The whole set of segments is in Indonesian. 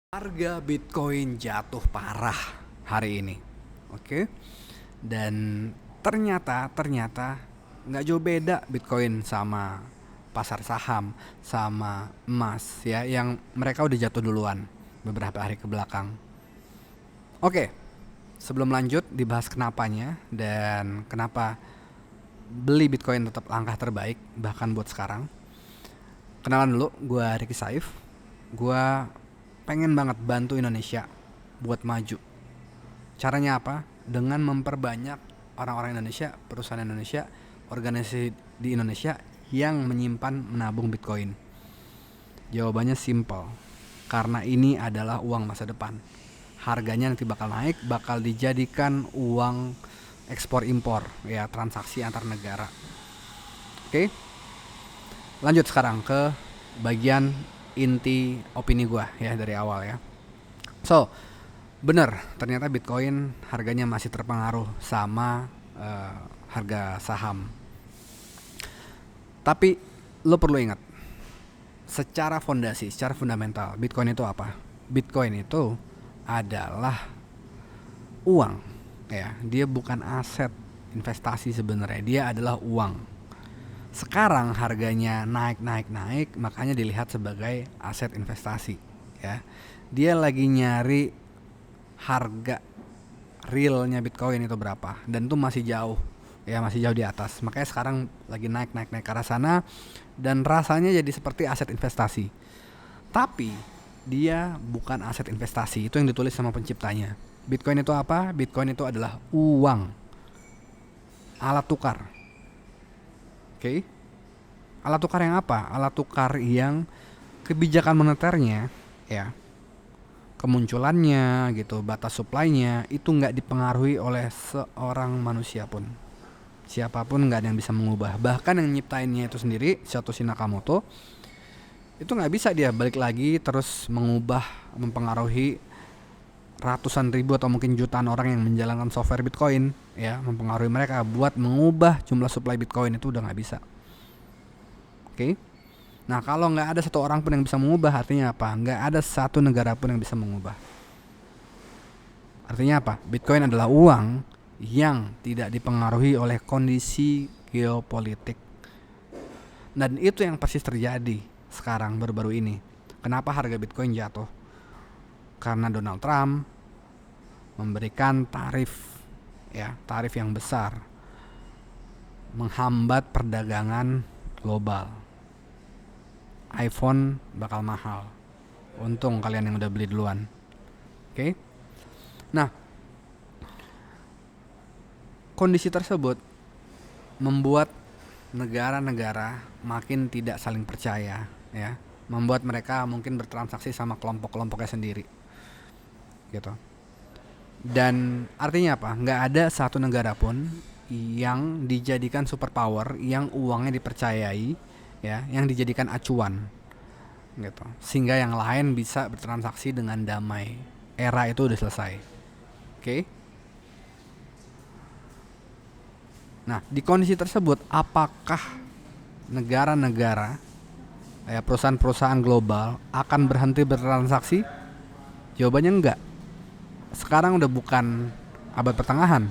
Harga Bitcoin jatuh parah hari ini. Oke. Dan ternyata nggak jauh beda Bitcoin sama pasar saham, sama emas ya, yang mereka udah jatuh duluan beberapa hari ke belakang. Oke. Sebelum lanjut dibahas kenapanya dan kenapa beli Bitcoin tetap langkah terbaik bahkan buat sekarang. Kenalan dulu, gue Ricky Saif. Gue pengen banget bantu Indonesia buat maju. Caranya apa? Dengan memperbanyak orang-orang Indonesia, perusahaan Indonesia, organisasi di Indonesia yang menyimpan menabung Bitcoin. Jawabannya simple. Karena ini adalah uang masa depan. Harganya nanti bakal naik, bakal dijadikan uang ekspor impor, ya, transaksi antar negara. Oke. Lanjut sekarang ke bagian inti opini gue ya dari awal ya. So, bener, ternyata Bitcoin harganya masih terpengaruh sama harga saham. Tapi lo perlu ingat, secara fondasi, secara fundamental, Bitcoin itu apa? Bitcoin itu adalah uang, ya. Dia bukan aset investasi sebenarnya, dia adalah uang. Sekarang harganya naik, makanya dilihat sebagai aset investasi, ya. Dia lagi nyari harga realnya Bitcoin itu berapa, dan itu masih jauh, ya, masih jauh di atas. Makanya sekarang lagi naik ke arah sana dan rasanya jadi seperti aset investasi. Tapi dia bukan aset investasi, itu yang ditulis sama penciptanya. Bitcoin itu apa? Bitcoin itu adalah uang, alat tukar. Oke? Alat tukar yang apa? Alat tukar yang kebijakan moneternya, ya, kemunculannya gitu, batas supply-nya itu nggak dipengaruhi oleh seorang manusia pun. Siapapun nggak ada yang bisa mengubah. Bahkan yang nyiptainnya itu sendiri, Satoshi Nakamoto, itu nggak bisa dia balik lagi terus mengubah, mempengaruhi ratusan ribu atau mungkin jutaan orang yang menjalankan software Bitcoin, ya, mempengaruhi mereka buat mengubah jumlah supply Bitcoin, itu udah nggak bisa. Oke? Nah, kalau nggak ada satu orang pun yang bisa mengubah, artinya apa? Nggak ada satu negara pun yang bisa mengubah. Artinya apa? Bitcoin adalah uang yang tidak dipengaruhi oleh kondisi geopolitik. Dan itu yang persis terjadi sekarang baru-baru ini. Kenapa harga Bitcoin jatuh? Karena Donald Trump memberikan tarif, ya, tarif yang besar, menghambat perdagangan global. iPhone bakal mahal. Untung kalian yang udah beli duluan. Oke? Nah, kondisi tersebut membuat negara-negara makin tidak saling percaya, ya. Membuat mereka mungkin bertransaksi sama kelompok-kelompoknya sendiri. Gitu. Dan artinya apa? Nggak ada satu negara pun yang dijadikan superpower, yang uangnya dipercayai, ya, yang dijadikan acuan, gitu, sehingga yang lain bisa bertransaksi dengan damai. Era itu udah selesai. Oke? Nah, di kondisi tersebut, apakah negara-negara, ya, perusahaan-perusahaan global akan berhenti bertransaksi? Jawabannya enggak. Sekarang udah bukan abad pertengahan,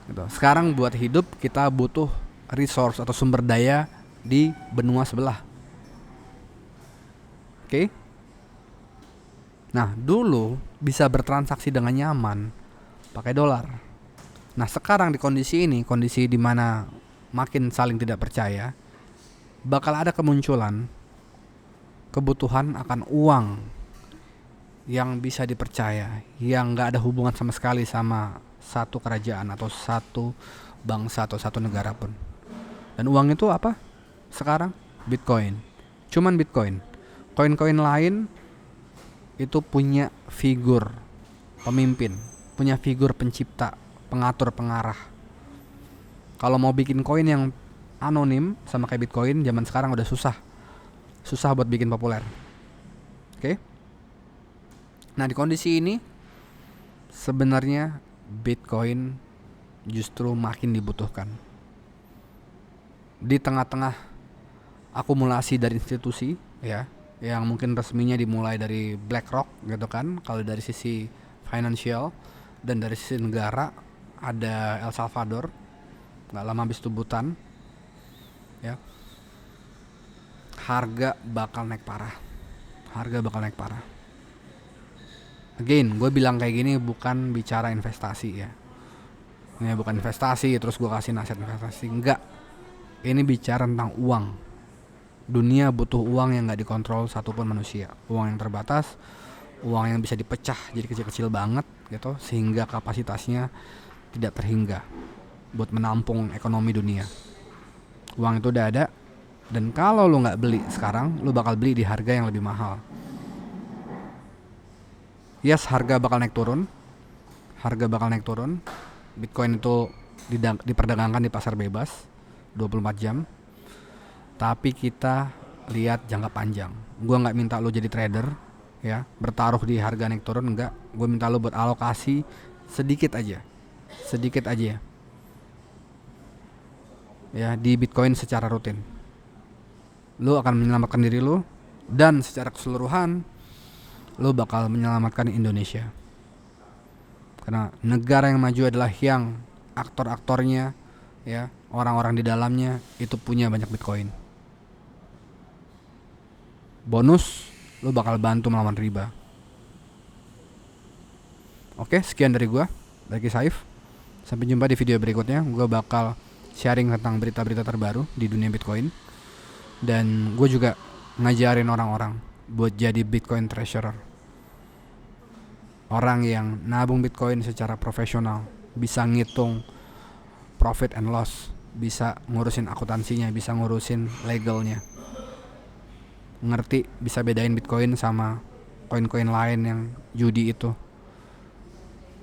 gitu. Sekarang buat hidup kita butuh resource atau sumber daya di benua sebelah. Oke? Nah, dulu bisa bertransaksi dengan nyaman pakai dolar. Nah, sekarang di kondisi ini, kondisi di mana makin saling tidak percaya, bakal ada kemunculan kebutuhan akan uang yang bisa dipercaya, yang nggak ada hubungan sama sekali sama satu kerajaan atau satu bangsa atau satu negara pun. Dan uang itu apa? Sekarang Bitcoin. Cuman Bitcoin. Koin-koin lain itu punya figur pemimpin, punya figur pencipta, pengatur, pengarah. Kalau mau bikin koin yang anonim sama kayak Bitcoin zaman sekarang udah susah buat bikin populer. Oke? Nah, di kondisi ini sebenarnya Bitcoin justru makin dibutuhkan. Di tengah-tengah akumulasi dari institusi, ya, yang mungkin resminya dimulai dari BlackRock gitu kan, kalau dari sisi financial, dan dari sisi negara ada El Salvador, nggak lama habis itu Bhutan, ya. Harga bakal naik parah, harga bakal naik parah. Again, gue bilang kayak gini bukan bicara investasi ya. Ini bukan investasi terus gue kasih nasihat investasi, enggak. Ini bicara tentang uang. Dunia butuh uang yang nggak dikontrol satupun manusia. Uang yang terbatas, uang yang bisa dipecah jadi kecil-kecil banget gitu, sehingga kapasitasnya tidak terhingga buat menampung ekonomi dunia. Uang itu udah ada, dan kalau lu nggak beli sekarang, lu bakal beli di harga yang lebih mahal. Yes, harga bakal naik turun. Harga bakal naik turun. Bitcoin itu diperdagangkan di pasar bebas 24 jam. Tapi kita lihat jangka panjang. Gua nggak minta lo jadi trader ya, bertaruh di harga naik turun, enggak. Gue minta lo buat alokasi sedikit aja. Sedikit aja ya di Bitcoin secara rutin. Lo akan menyelamatkan diri lo, dan secara keseluruhan lo bakal menyelamatkan Indonesia. Karena negara yang maju adalah yang aktor-aktornya ya, orang-orang di dalamnya itu punya banyak Bitcoin. Bonus, lo bakal bantu melawan riba. Oke, sekian dari gue, dari Saif. Sampai jumpa di video berikutnya. Gue bakal sharing tentang berita-berita terbaru di dunia Bitcoin. Dan gue juga ngajarin orang-orang buat jadi Bitcoin treasurer. Orang yang nabung Bitcoin secara profesional, bisa ngitung profit and loss, bisa ngurusin akuntansinya, bisa ngurusin legalnya, ngerti, bisa bedain Bitcoin sama koin-koin lain yang judi itu,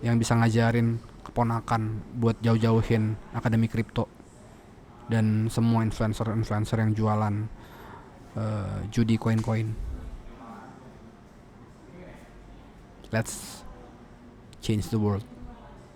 yang bisa ngajarin keponakan buat jauh-jauhin akademi kripto dan semua influencer-influencer yang jualan judi koin-koin. Let's change the world.